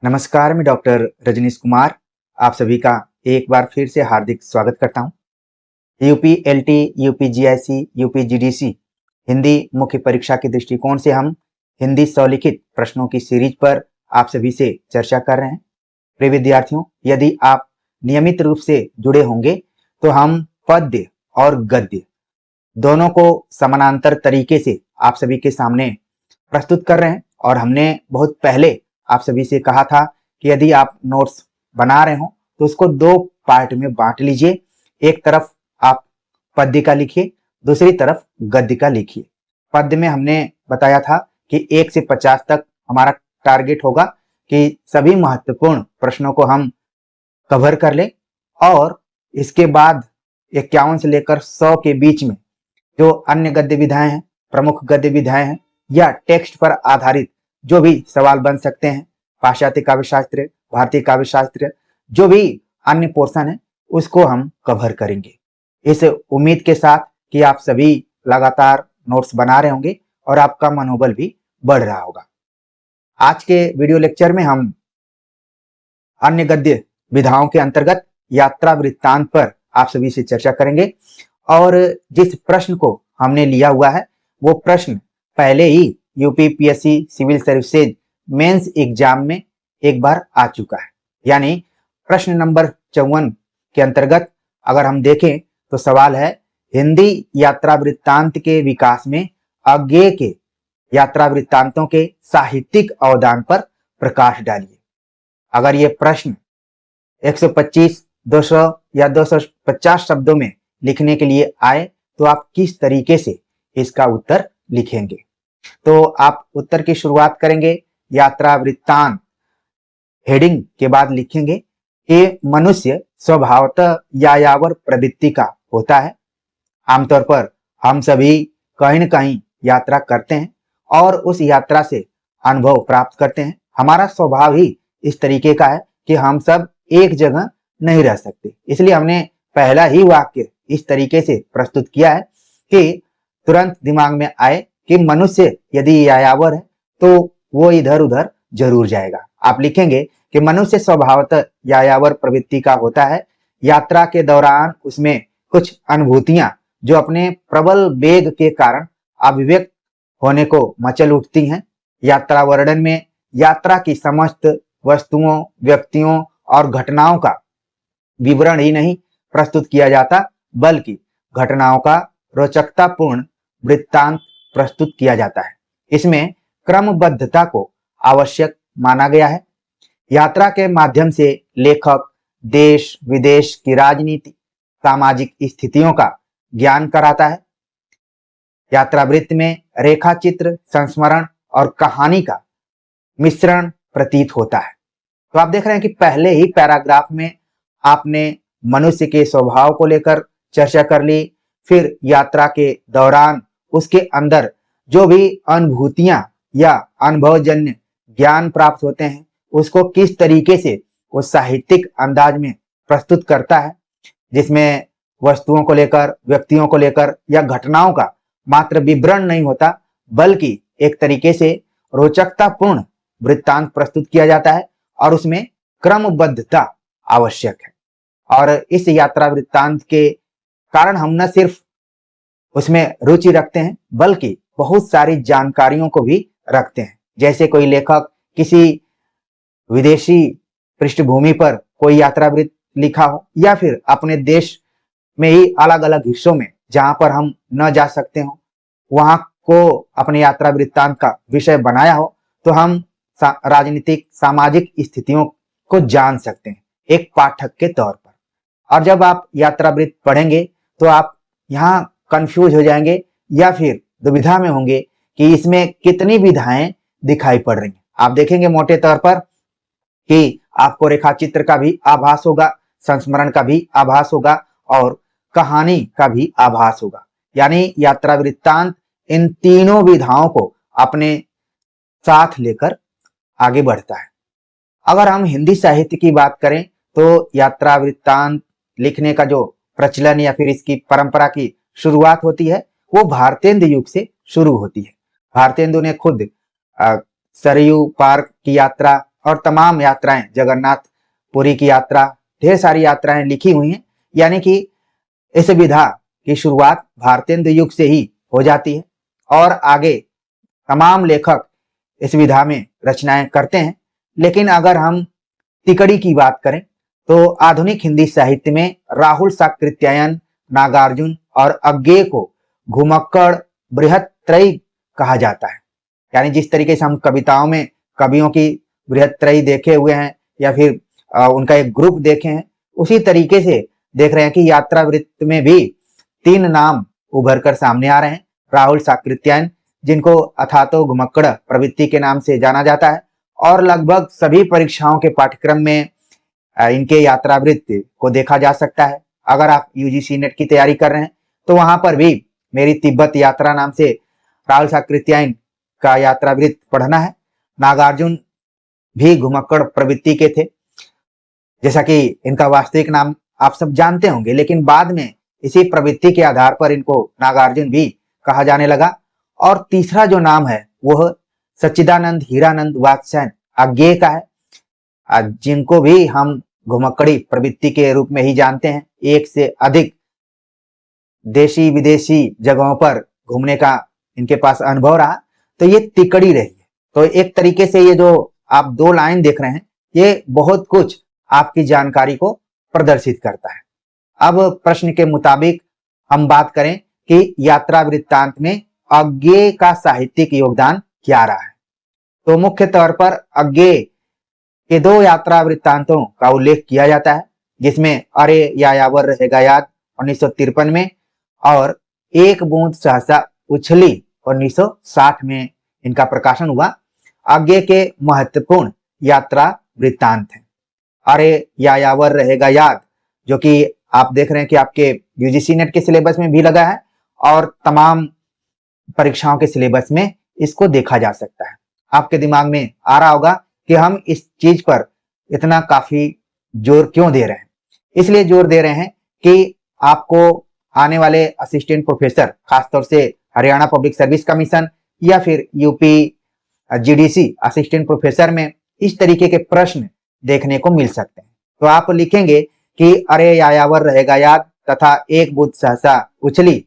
नमस्कार, मैं डॉक्टर रजनीश कुमार आप सभी का एक बार फिर से हार्दिक स्वागत करता हूं। UP LT, UP GIC, UP GDC Hindi मुख्य परीक्षा के दृष्टिकोण से हम हिंदी स्वलिखित प्रश्नों की सीरीज पर आप सभी से चर्चा कर रहे हैं। प्रिय विद्यार्थियों, यदि आप नियमित रूप से जुड़े होंगे तो हम पद्य और गद्य दोनों को समानांतर तरीके से आप सभी के सामने प्रस्तुत कर रहे हैं। और हमने बहुत पहले आप सभी से कहा था कि यदि आप नोट्स बना रहे हो तो उसको दो पार्ट में बांट लीजिए। एक तरफ आप पद्य का लिखिए, दूसरी तरफ गद्य का लिखिए। पद्य में हमने बताया था कि 1 से 50 तक हमारा टारगेट होगा कि सभी महत्वपूर्ण प्रश्नों को हम कवर कर लें, और इसके बाद 51 से लेकर 100 के बीच में जो अन्य गद्य विधाएं हैं, प्रमुख गद्य विधाएं हैं, या टेक्स्ट पर आधारित जो भी सवाल बन सकते हैं, पाश्चात्य काव्य शास्त्र, भारतीय काव्य शास्त्र, जो भी अन्य पोर्शन है उसको हम कवर करेंगे। इस उम्मीद के साथ कि आप सभी लगातार नोट्स बना रहे होंगे और आपका मनोबल भी बढ़ रहा होगा। आज के वीडियो लेक्चर में हम अन्य गद्य विधाओं के अंतर्गत यात्रा वृत्तांत पर आप सभी से चर्चा करेंगे। और जिस प्रश्न को हमने लिया हुआ है वो प्रश्न पहले ही UPPSC civil services mains exam में एक बार आ चुका है। यानी प्रश्न नंबर 54 के अंतर्गत अगर हम देखें तो सवाल है, हिंदी यात्रा वृत्तांत के विकास में आगे के यात्रा वृत्तांतों के साहित्यिक अवदान पर प्रकाश डालिए। अगर ये प्रश्न 125, 200 या 250 शब्दों में लिखने के लिए आए तो आप किस तरीके से इसका उत्तर लिखेंगे? तो आप उत्तर की शुरुआत करेंगे यात्रा वृत्तांत हेडिंग के बाद लिखेंगे कि मनुष्य स्वभावतः यायावर प्रवृत्ति का होता है। आमतौर पर हम सभी कहीं न कहीं यात्रा करते हैं और उस यात्रा से अनुभव प्राप्त करते हैं। हमारा स्वभाव ही इस तरीके का है कि हम सब एक जगह नहीं रह सकते। इसलिए हमने पहला ही वाक्य इस तरीके से प्रस्तुत किया है कि तुरंत दिमाग में आए कि मनुष्य यदि यायावर है तो वो इधर उधर जरूर जाएगा। आप लिखेंगे कि मनुष्य स्वभावतः यायावर प्रवृत्ति का होता है। यात्रा के दौरान उसमें कुछ अनुभूतियां जो अपने प्रबल वेग के कारण अभिव्यक्त होने को मचल उठती हैं। यात्रा वर्णन में यात्रा की समस्त वस्तुओं, व्यक्तियों और घटनाओं का विवरण ही नहीं प्रस्तुत किया जाता, बल्कि घटनाओं का रोचकतापूर्ण वृत्तांत प्रस्तुत किया जाता है। इसमें क्रमबद्धता को आवश्यक माना गया है। यात्रा के माध्यम से लेखक देश विदेश की राजनीति, सामाजिक स्थितियों का ज्ञान कराता है। यात्रा वृत्त में रेखा चित्र, संस्मरण और कहानी का मिश्रण प्रतीत होता है। तो आप देख रहे हैं कि पहले ही पैराग्राफ में आपने मनुष्य के स्वभाव को लेकर चर्चा कर ली, फिर यात्रा के दौरान उसके अंदर जो भी अनुभूतियां या अनुभवजन्य ज्ञान प्राप्त होते हैं उसको किस तरीके से वो साहित्यिक अंदाज में प्रस्तुत करता है, जिसमें वस्तुओं को लेकर, व्यक्तियों को लेकर या घटनाओं का मात्र विवरण नहीं होता, बल्कि एक तरीके से रोचकतापूर्ण वृत्तांत प्रस्तुत किया जाता है और उसमें क्रमबद्धता आवश्यक है। और इस यात्रा वृत्तांत के कारण हम न सिर्फ उसमें रुचि रखते हैं बल्कि बहुत सारी जानकारियों को भी रखते हैं। जैसे कोई लेखक किसी विदेशी पृष्ठभूमि पर कोई यात्रा वृत्त लिखा हो, या फिर अपने देश में ही अलग अलग हिस्सों में जहां पर हम न जा सकते हो वहां को अपने यात्रा वृत्तांत का विषय बनाया हो, तो हम राजनीतिक सामाजिक स्थितियों को जान सकते हैं एक पाठक के तौर पर। और जब आप यात्रा वृत्त पढ़ेंगे तो आप यहाँ कंफ्यूज हो जाएंगे या फिर दुविधा में होंगे कि इसमें कितनी विधाएं दिखाई पड़ रही हैं। आप देखेंगे मोटे तौर पर कि आपको रेखा चित्र का भी आभास होगा, संस्मरण का भी आभास होगा और कहानी का भी आभास होगा। यानी यात्रा वृत्तांत इन तीनों विधाओं को अपने साथ लेकर आगे बढ़ता है। अगर हम हिंदी साहित्य की बात करें तो यात्रा वृत्तांत लिखने का जो प्रचलन या फिर इसकी परंपरा की शुरुआत होती है वो भारतेंदु युग से शुरू होती है। भारतेंदु ने खुद सरयू पार की यात्रा और तमाम यात्राएं, जगन्नाथ पुरी की यात्रा, ढेर सारी यात्राएं लिखी हुई हैं। यानी कि इस विधा की शुरुआत भारतेंदु युग से ही हो जाती है और आगे तमाम लेखक इस विधा में रचनाएं करते हैं। लेकिन अगर हम तिकड़ी की बात करें तो आधुनिक हिंदी साहित्य में राहुल साकृत्यायन, नागार्जुन और अज्ञेय को घुमक्कड़ बृहत्त्रयी कहा जाता है। यानी जिस तरीके से हम कविताओं में कवियों की बृहत्त्रयी देखे हुए हैं या फिर उनका एक ग्रुप देखे हैं, उसी तरीके से देख रहे हैं कि यात्रावृत्त में भी 3 नाम उभर कर सामने आ रहे हैं। राहुल साकृत्यायन, जिनको अथातो घुमक्कड़ प्रवृत्ति के नाम से जाना जाता है, और लगभग सभी परीक्षाओं के पाठ्यक्रम में इनके यात्रावृत्त को देखा जा सकता है। अगर आप यूजीसी नेट की तैयारी कर रहे हैं तो वहां पर भी मेरी तिब्बत यात्रा नाम से राहुल साकृत्यायन का यात्रावृत्त पढ़ना है। नागार्जुन भी घुमक्कड़ प्रवृत्ति के थे, जैसा कि इनका वास्तविक नाम आप सब जानते होंगे, लेकिन बाद में इसी प्रवृत्ति के आधार पर इनको नागार्जुन भी कहा जाने लगा। और तीसरा जो नाम है वह सच्चिदानंद हीरानंद वात्स्यायन अज्ञेय का है, जिनको भी हम घुमक्कड़ी प्रवृत्ति के रूप में ही जानते हैं। एक से अधिक देशी विदेशी जगहों पर घूमने का इनके पास अनुभव रहा, तो ये तिकड़ी रही है। तो एक तरीके से ये जो आप 2 लाइन देख रहे हैं, ये बहुत कुछ आपकी जानकारी को प्रदर्शित करता है। अब प्रश्न के मुताबिक हम बात करें कि यात्रा वृत्तांत में अज्ञेय का साहित्यिक योगदान क्या रहा है, तो मुख्य तौर पर अज्ञेय के 2 यात्रा वृत्तांतों का उल्लेख किया जाता है, जिसमें अरे यायावर रहेगा याद 1953 में और एक बूंद सहसा उछली 1960 में इनका प्रकाशन हुआ। अज्ञेय के महत्वपूर्ण यात्रा वृत्तांत हैं अरे यायावर रहेगा याद, जो कि आप देख रहे हैं कि आपके यूजीसी नेट के सिलेबस में भी लगा है और तमाम परीक्षाओं के सिलेबस में इसको देखा जा सकता है। आपके दिमाग में आ रहा होगा कि हम इस चीज पर इतना काफी जोर क्यों दे रहे हैं। इसलिए जोर दे रहे हैं कि आपको आने वाले असिस्टेंट प्रोफेसर, खासतौर से हरियाणा पब्लिक सर्विस कमीशन या फिर यूपी जीडीसी असिस्टेंट प्रोफेसर में इस तरीके के प्रश्न देखने को मिल सकते हैं। तो आप लिखेंगे कि अरे यायावर रहेगा याद तथा एक बूंद सहसा उछली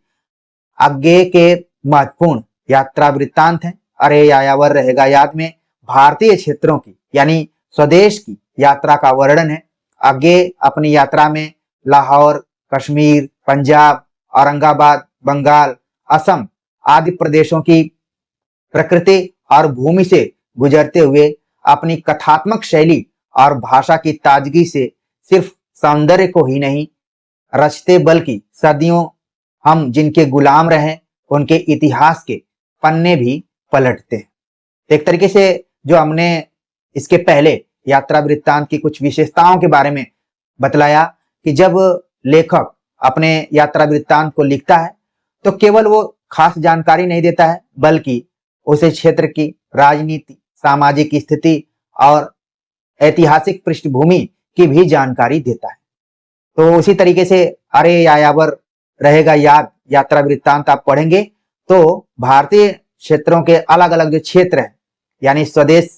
अज्ञेय के महत्वपूर्ण यात्रा वृत्तांत हैं। अरे यायावर रहेगा याद में भारतीय क्षेत्रों की यानी स्वदेश की यात्रा का वर्णन है। अज्ञेय अपनी यात्रा में लाहौर, कश्मीर, पंजाब, औरंगाबाद, बंगाल, असम आदि प्रदेशों की प्रकृति और भूमि से गुजरते हुए अपनी कथात्मक शैली और भाषा की ताजगी से सिर्फ सौंदर्य को ही नहीं रचते, बल्कि सदियों हम जिनके गुलाम रहे उनके इतिहास के पन्ने भी पलटते हैं। एक तरीके से जो हमने इसके पहले यात्रा वृत्तांत की कुछ विशेषताओं के बारे में बतलाया कि जब लेखक अपने यात्रा वृत्तांत को लिखता है तो केवल वो खास जानकारी नहीं देता है, बल्कि उसे क्षेत्र की राजनीति, सामाजिक स्थिति और ऐतिहासिक पृष्ठभूमि की भी जानकारी देता है। तो उसी तरीके से अरे यायावर रहेगा याद यात्रा वृत्तांत आप पढ़ेंगे तो भारतीय क्षेत्रों के अलग अलग जो क्षेत्र हैं यानी स्वदेश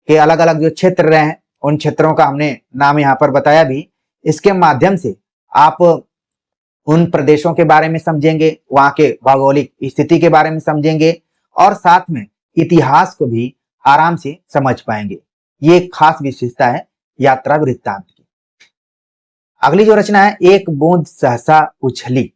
के अलग अलग जो क्षेत्र रहे हैं उन क्षेत्रों का हमने नाम यहाँ पर बताया भी। इसके माध्यम से आप उन प्रदेशों के बारे में समझेंगे, वहां के भौगोलिक स्थिति के बारे में समझेंगे और साथ में इतिहास को भी आराम से समझ पाएंगे। ये एक खास विशेषता है यात्रा वृत्तांत की। अगली जो रचना है एक बूंद सहसा उछली,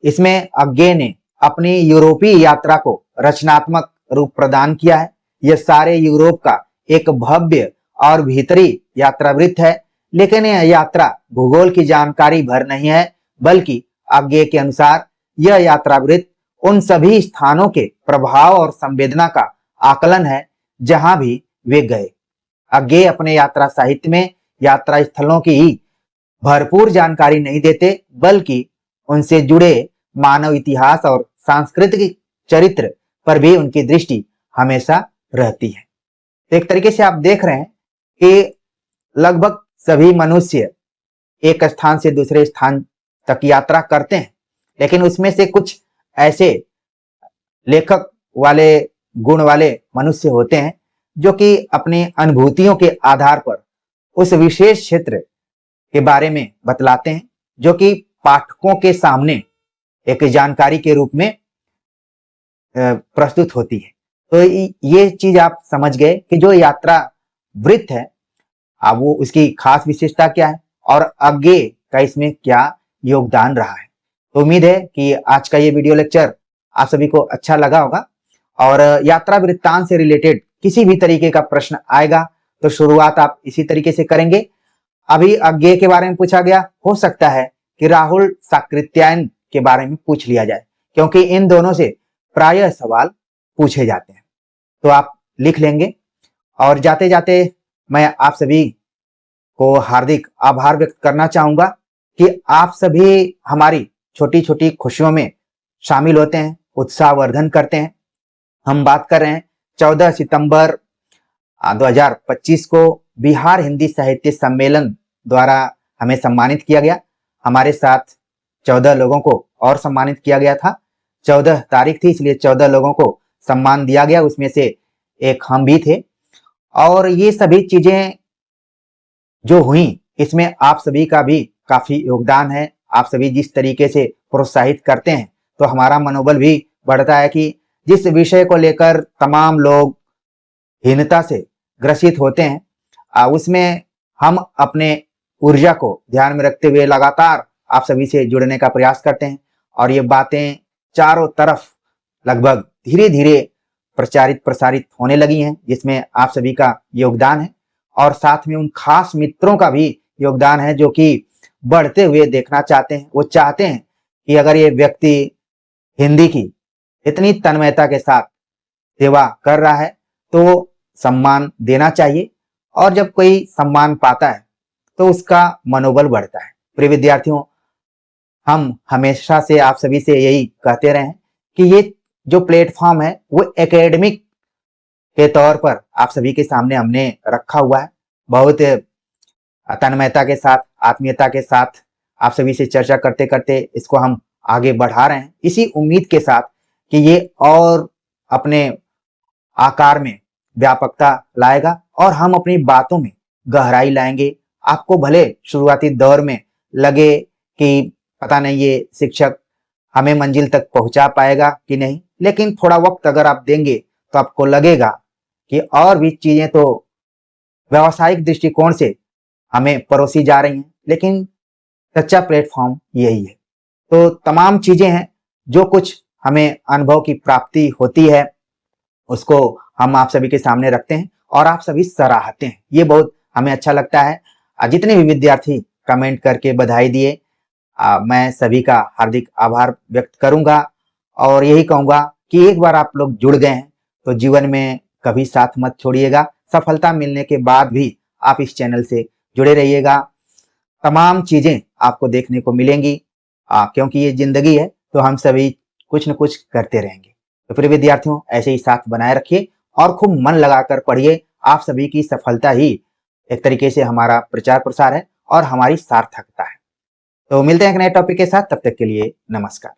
इसमें अज्ञेय ने अपनी यूरोपीय यात्रा को रचनात्मक रूप प्रदान किया है। यह सारे यूरोप का एक भव्य और भीतरी यात्रावृत्त है, लेकिन यह यात्रा भूगोल की जानकारी भर नहीं है, बल्कि अज्ञेय के अनुसार यह यात्रावृत्त उन सभी स्थानों के प्रभाव और संवेदना का आकलन है जहां भी वे गए। अज्ञेय अपने यात्रा साहित्य में यात्रा स्थलों की ही भरपूर जानकारी नहीं देते, बल्कि उनसे जुड़े मानव इतिहास और सांस्कृतिक चरित्र पर भी उनकी दृष्टि हमेशा रहती है। तो एक तरीके से आप देख रहे हैं कि लगभग सभी मनुष्य एक स्थान से दूसरे स्थान तक यात्रा करते हैं, लेकिन उसमें से कुछ ऐसे लेखक वाले गुण वाले मनुष्य होते हैं जो कि अपनी अनुभूतियों के आधार पर उस विशेष क्षेत्र के बारे में बतलाते हैं, जो कि पाठकों के सामने एक जानकारी के रूप में प्रस्तुत होती है। तो ये चीज आप समझ गए कि जो यात्रा वृत्त है, अब वो उसकी खास विशेषता क्या है और आगे का इसमें क्या योगदान रहा है। तो उम्मीद है कि आज का ये वीडियो लेक्चर आप सभी को अच्छा लगा होगा। और यात्रा वृत्तांत से रिलेटेड किसी भी तरीके का प्रश्न आएगा तो शुरुआत आप इसी तरीके से करेंगे। अभी अज्ञेय के बारे में पूछा गया, हो सकता है कि राहुल साकृत्यायन के बारे में पूछ लिया जाए, क्योंकि इन दोनों से प्रायः सवाल पूछे जाते हैं। तो आप लिख लेंगे। और जाते जाते मैं आप सभी को हार्दिक आभार व्यक्त करना चाहूंगा कि आप सभी हमारी छोटी छोटी खुशियों में शामिल होते हैं, उत्साहवर्धन करते हैं। हम बात कर रहे हैं 14 सितंबर 2025 को बिहार हिंदी साहित्य सम्मेलन द्वारा हमें सम्मानित किया गया। हमारे साथ 14 लोगों को और सम्मानित किया गया था। 14 तारीख थी, इसलिए 14 लोगों को सम्मान दिया गया, उसमें से एक हम भी थे। और ये सभी चीजें जो हुई, इसमें आप सभी का भी काफी योगदान है। आप सभी जिस तरीके से प्रोत्साहित करते हैं तो हमारा मनोबल भी बढ़ता है कि जिस विषय को लेकर तमाम लोग हीनता से ग्रसित होते हैं, उसमें हम अपने ऊर्जा को ध्यान में रखते हुए लगातार आप सभी से जुड़ने का प्रयास करते हैं। और ये बातें चारों तरफ लगभग धीरे धीरे प्रचारित प्रसारित होने लगी हैं, जिसमें आप सभी का योगदान है। और साथ में उन खास मित्रों का भी योगदान है जो कि बढ़ते हुए देखना चाहते हैं। वो चाहते हैं कि अगर ये व्यक्ति हिंदी की इतनी तन्मयता के साथ सेवा कर रहा है तो सम्मान देना चाहिए। और जब कोई सम्मान पाता है तो उसका मनोबल बढ़ता है। प्रिय विद्यार्थियों, हम हमेशा से आप सभी से यही कहते रहे हैं कि ये जो प्लेटफॉर्म है वो एकेडमिक के तौर पर आप सभी के सामने हमने रखा हुआ है। बहुत तन्मयता के साथ, आत्मीयता के साथ आप सभी से चर्चा करते करते इसको हम आगे बढ़ा रहे हैं, इसी उम्मीद के साथ कि ये और अपने आकार में व्यापकता लाएगा और हम अपनी बातों में गहराई लाएंगे। आपको भले शुरुआती दौर में लगे कि पता नहीं ये शिक्षक हमें मंजिल तक पहुंचा पाएगा कि नहीं, लेकिन थोड़ा वक्त अगर आप देंगे तो आपको लगेगा कि और भी चीजें तो व्यावसायिक दृष्टिकोण से हमें परोसी जा रही हैं, लेकिन सच्चा प्लेटफॉर्म यही है। तो तमाम चीजें हैं, जो कुछ हमें अनुभव की प्राप्ति होती है उसको हम आप सभी के सामने रखते हैं और आप सभी सराहते हैं। ये बहुत हमें अच्छा लगता है। जितने भी विद्यार्थी कमेंट करके बधाई दिए, मैं सभी का हार्दिक आभार व्यक्त करूंगा और यही कहूंगा कि एक बार आप लोग जुड़ गए हैं तो जीवन में कभी साथ मत छोड़िएगा। सफलता मिलने के बाद भी आप इस चैनल से जुड़े रहिएगा। तमाम चीजें आपको देखने को मिलेंगी, क्योंकि ये जिंदगी है तो हम सभी कुछ न कुछ करते रहेंगे। तो प्रिय विद्यार्थियों, ऐसे ही साथ बनाए रखिए और खूब मन लगाकर पढ़िए। आप सभी की सफलता ही एक तरीके से हमारा प्रचार प्रसार है और हमारी सार्थकता है। तो मिलते हैं एक नए टॉपिक के साथ, तब तक के लिए नमस्कार।